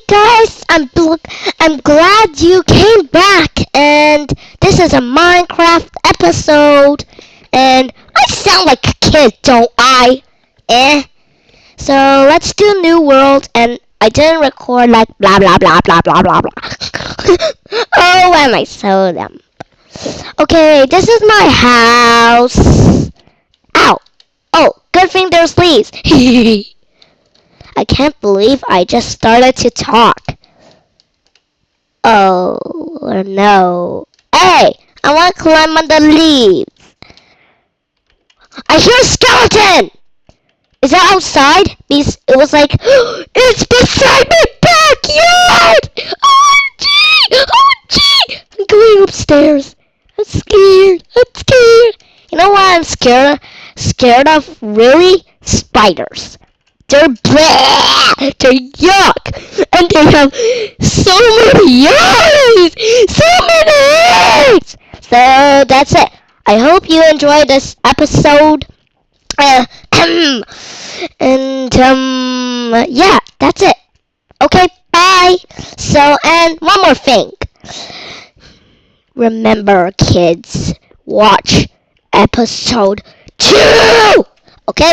guys, I'm glad you came back, and this is a Minecraft episode, and I sound like a kid, don't I? So let's do New World, and I didn't record like blah blah blah blah blah blah blah. Oh, why am I so dumb? Okay, this is my house. Ow! Oh, good thing there's leaves. I can't believe I just started to talk. Oh no. Hey, I want to climb on the leaves. I hear a skeleton! Is that outside? Because it was like, it's beside my backyard! OMG! OMG! I'm going upstairs. I'm scared. I'm scared. You know what I'm scared of? Scared of? Really? Spiders. They're bad. They're yuck. And they have so many eyes. So many eyes. So that's it. I hope you enjoyed this episode. Yeah, that's it. Okay, bye. So, and one more thing. Remember, kids, watch episode 2. Okay,